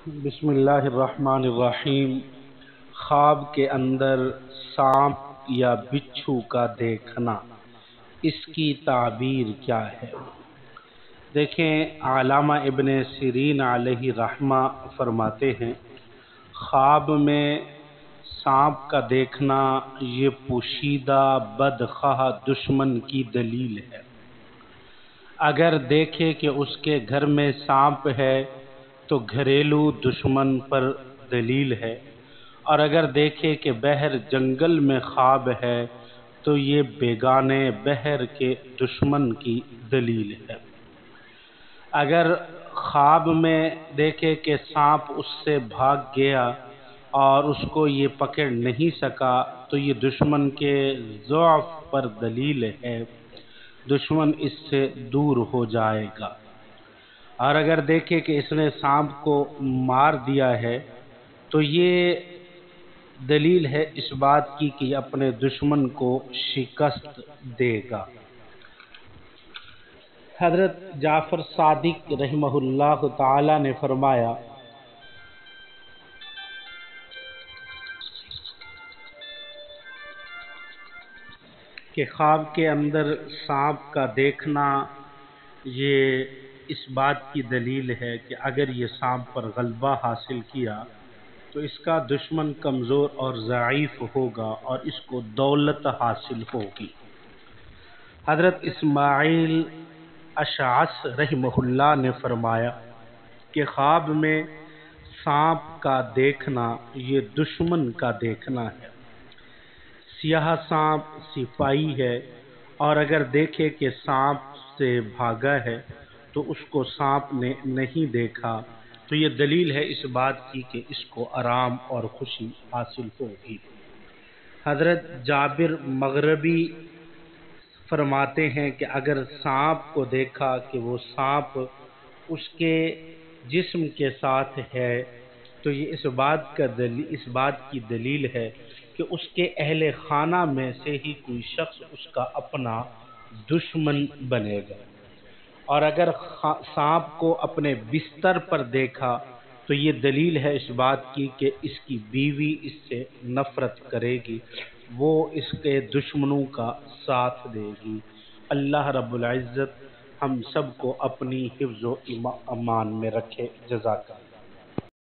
بسم اللہ الرحمن الرحیم۔ خواب کے اندر سانپ یا بچھو کا دیکھنا، اس کی تعبیر کیا ہے؟ دیکھیں، علامہ ابن سیرین علیہ رحمہ فرماتے ہیں، خواب میں سانپ کا دیکھنا یہ پوشیدہ بدخواہ دشمن کی دلیل ہے۔ اگر دیکھے کہ اس کے گھر میں سانپ ہے تو گھریلو دشمن پر دلیل ہے، اور اگر دیکھے کہ بحر جنگل میں خواب ہے تو یہ بیگانے بحر کے دشمن کی دلیل ہے۔ اگر خواب میں دیکھے کہ سانپ اس سے بھاگ گیا اور اس کو یہ پکڑ نہیں سکا تو یہ دشمن کے ضعف پر دلیل ہے، دشمن اس سے دور ہو جائے گا۔ اور اگر دیکھے کہ اس نے سانپ کو مار دیا ہے تو یہ دلیل ہے اس بات کی کہ یہ اپنے دشمن کو شکست دے گا۔ حضرت جعفر صادق رحمہ اللہ تعالی نے فرمایا کہ خواب کے اندر سانپ کا دیکھنا یہ اس بات کی دلیل ہے کہ اگر یہ سانپ پر غلبہ حاصل کیا تو اس کا دشمن کمزور اور ضعیف ہوگا اور اس کو دولت حاصل ہوگی۔ حضرت اسماعیل اشعث رحمہ اللہ نے فرمایا کہ خواب میں سانپ کا دیکھنا یہ دشمن کا دیکھنا ہے۔ سیاہ سانپ صفائی ہے، اور اگر دیکھے کہ سانپ سے بھاگا ہے تو اس کو سانپ نے نہیں دیکھا تو یہ دلیل ہے اس بات کی کہ اس کو آرام اور خوشی حاصل ہوگی۔ حضرت جابر مغربی فرماتے ہیں کہ اگر سانپ کو دیکھا کہ وہ سانپ اس کے جسم کے ساتھ ہے تو یہ اس بات کی دلیل ہے کہ اس کے اہل خانہ میں سے ہی کوئی شخص اس کا اپنا دشمن بنے گا۔ اور اگر سانپ کو اپنے بستر پر دیکھا تو یہ دلیل ہے اس بات کی کہ اس کی بیوی اس سے نفرت کرے گی، وہ اس کے دشمنوں کا ساتھ دے گی۔ اللہ رب العزت ہم سب کو اپنی حفظ و امان میں رکھے۔ جزاک اللہ۔